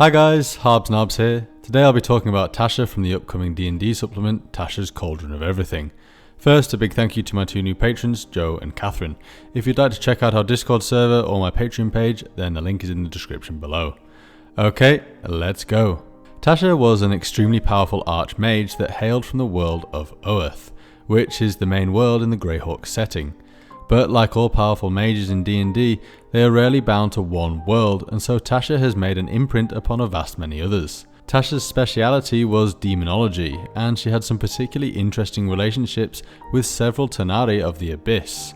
Hi guys, Harbs Knobs here. Today I'll be talking about Tasha from the upcoming D&D supplement, Tasha's Cauldron of Everything. First, a big thank you to my two new patrons, Joe and Catherine. If you'd like to check out our Discord server or my Patreon page, then the link is in the description below. Okay, let's go. Tasha was an extremely powerful archmage that hailed from the world of Oath, which is the main world in the Greyhawk setting. But like all powerful mages in D&D, they are rarely bound to one world, and so Tasha has made an imprint upon a vast many others. Tasha's speciality was demonology, and she had some particularly interesting relationships with several Tanari of the Abyss.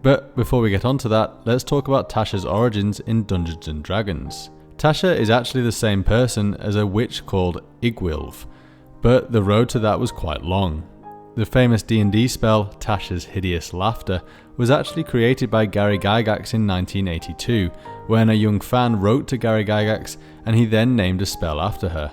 But before we get onto that, let's talk about Tashas Origins in Dungeons & Dragons. Tasha is actually the same person as a witch called Igwilv, but the road to that was quite long. The famous D&D spell, Tasha's Hideous Laughter, was actually created by Gary Gygax in 1982, when a young fan wrote to Gary Gygax and he then named a spell after her.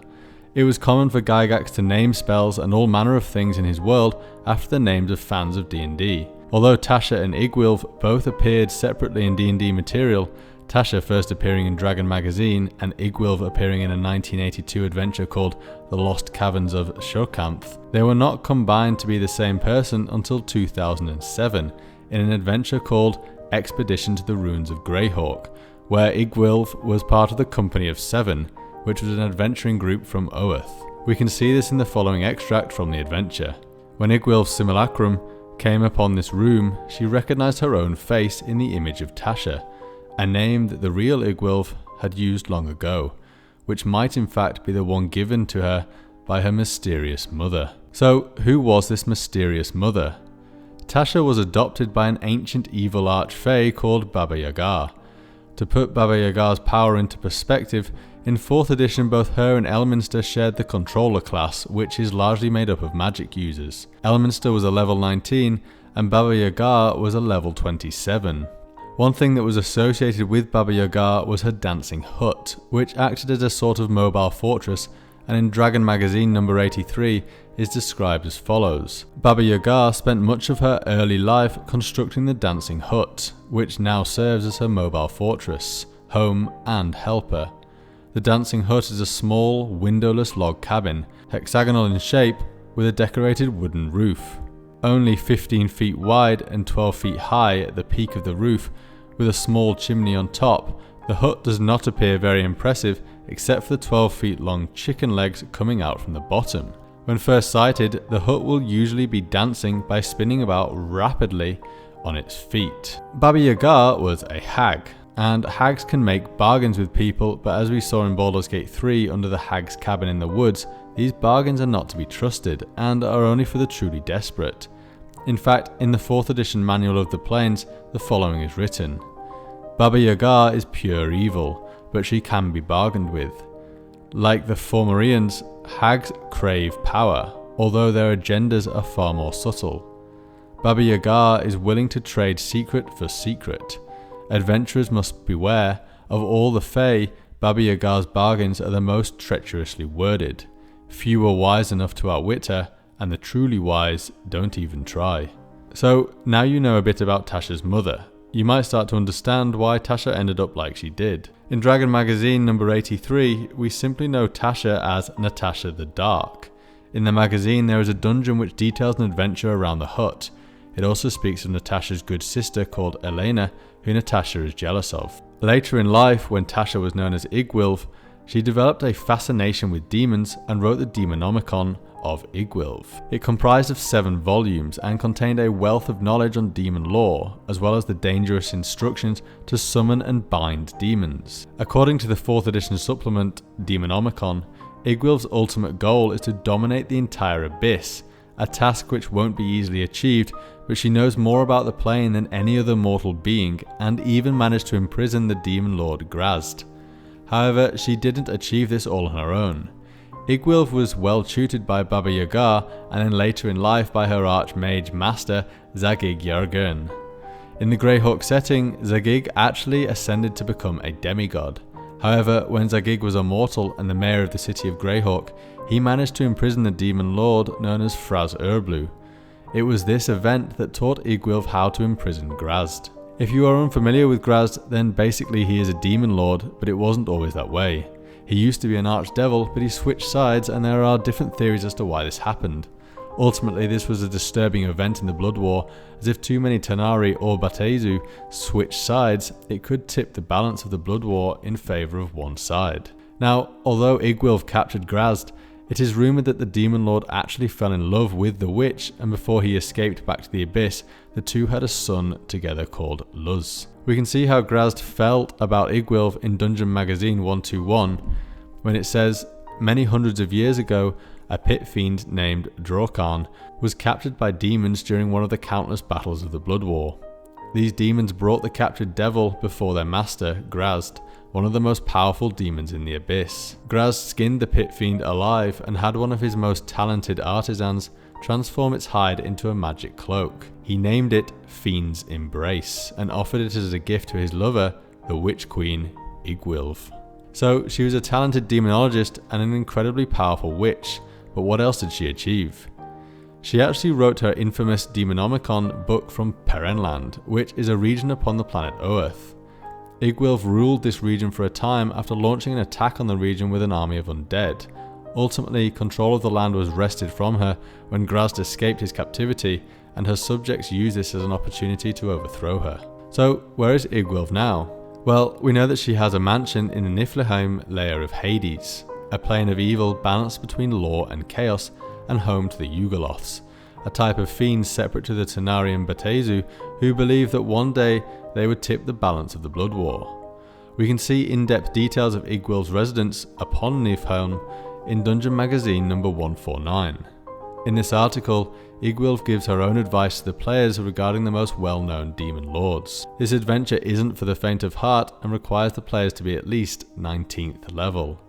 It was common for Gygax to name spells and all manner of things in his world after the names of fans of D&D. Although Tasha and Igwilv both appeared separately in D&D material, Tasha first appearing in Dragon Magazine and Igwilv appearing in a 1982 adventure called The Lost Caverns of Shokanth, they were not combined to be the same person until 2007 in an adventure called Expedition to the Ruins of Greyhawk, where Igwilv was part of the Company of Seven, which was an adventuring group from Oath. We can see this in the following extract from the adventure. When Igwilv's simulacrum came upon this room, she recognized her own face in the image of Tasha, a name that the real Igwilv had used long ago, which might in fact be the one given to her by her mysterious mother. So, who was this mysterious mother? Tasha was adopted by an ancient evil archfey called Baba Yaga. To put Baba Yaga's power into perspective, in 4th edition both her and Elminster shared the Controller class, which is largely made up of magic users. Elminster was a level 19 and Baba Yaga was a level 27. One thing that was associated with Baba Yaga was her dancing hut, which acted as a sort of mobile fortress, and in Dragon Magazine number 83 is described as follows. Baba Yaga spent much of her early life constructing the dancing hut, which now serves as her mobile fortress, home and helper. The dancing hut is a small, windowless log cabin, hexagonal in shape, with a decorated wooden roof. Only 15 feet wide and 12 feet high at the peak of the roof, with a small chimney on top, the hut does not appear very impressive except for the 12 feet long chicken legs coming out from the bottom. When first sighted, the hut will usually be dancing by spinning about rapidly on its feet. Baba Yaga was a hag, and hags can make bargains with people, but as we saw in Baldur's Gate 3 under the hag's cabin in the woods, these bargains are not to be trusted and are only for the truly desperate. In fact, in the 4th edition Manual of the Plains, the following is written: Baba Yaga is pure evil, but she can be bargained with. Like the Fomorians, hags crave power, although their agendas are far more subtle. Baba Yaga is willing to trade secret for secret. Adventurers must beware. Of all the Fae, Baba Yaga's bargains are the most treacherously worded. Few are wise enough to outwit her, and the truly wise don't even try. So, now you know a bit about Tasha's mother, you might start to understand why Tasha ended up like she did. In Dragon Magazine number 83, we simply know Tasha as Natasha the Dark. In the magazine there is a dungeon which details an adventure around the hut. It also speaks of Natasha's good sister called Elena, who Natasha is jealous of. Later in life, when Tasha was known as Igwilv, she developed a fascination with demons and wrote the Demonomicon of Igwilv. It comprised of 7 volumes and contained a wealth of knowledge on demon lore, as well as the dangerous instructions to summon and bind demons. According to the 4th edition supplement, Demonomicon, Igwilv's ultimate goal is to dominate the entire Abyss, a task which won't be easily achieved, but she knows more about the plane than any other mortal being, and even managed to imprison the demon lord graz'zt. However, she didn't achieve this all on her own. Igwilv was well tutored by Baba Yaga, and then later in life by her archmage master, Zagig Yargurn. In the Greyhawk setting, Zagig actually ascended to become a demigod. However, when Zagig was a mortal and the mayor of the city of Greyhawk, he managed to imprison the demon lord known as Fraz Urblu. It was this event that taught Igwilv how to imprison graz'zt. If you are unfamiliar with graz'zt, then basically he is a demon lord, but it wasn't always that way. He used to be an archdevil, but he switched sides, and there are different theories as to why this happened. Ultimately, this was a disturbing event in the Blood War, as if too many Tanar'ri or Batezu switched sides, it could tip the balance of the Blood War in favour of one side. Now, although Igwilf captured graz'zt, it is rumoured that the Demon Lord actually fell in love with the witch, and before he escaped back to the Abyss, the two had a son together called Luz. We can see how graz'zt felt about Igwilf in Dungeon Magazine 121, when it says, "Many hundreds of years ago, a pit fiend named Drorkan was captured by demons during one of the countless battles of the Blood War. These demons brought the captured devil before their master, graz'zt, one of the most powerful demons in the Abyss. Graz'zt skinned the pit fiend alive and had one of his most talented artisans transform its hide into a magic cloak. He named it Fiend's Embrace and offered it as a gift to his lover, the Witch Queen, Igwilf." So she was a talented demonologist and an incredibly powerful witch, but what else did she achieve? She actually wrote her infamous Demonomicon book from Perenland, which is a region upon the planet Earth. Igwilf ruled this region for a time after launching an attack on the region with an army of undead. Ultimately, control of the land was wrested from her when graz'zt escaped his captivity, and her subjects used this as an opportunity to overthrow her. So, where is Igwilf now? Well, we know that she has a mansion in the Niflheim layer of Hades, a plane of evil balanced between law and chaos, and home to the Yugoloths, a type of fiends separate to the Tanar'ri and Batezu who believe that one day they would tip the balance of the Blood War. We can see in-depth details of Igwilf's residence upon Niflheim in Dungeon Magazine number 149. In this article, Igwilf gives her own advice to the players regarding the most well-known demon lords. This adventure isn't for the faint of heart and requires the players to be at least 19th level.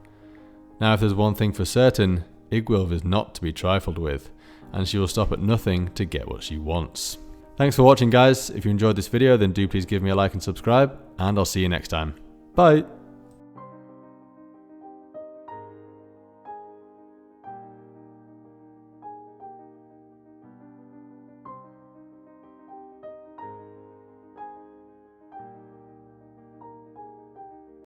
Now, if there's one thing for certain, Igwilf is not to be trifled with, and she will stop at nothing to get what she wants. Thanks for watching, guys. If you enjoyed this video, then do please give me a like and subscribe, and I'll see you next time. Bye!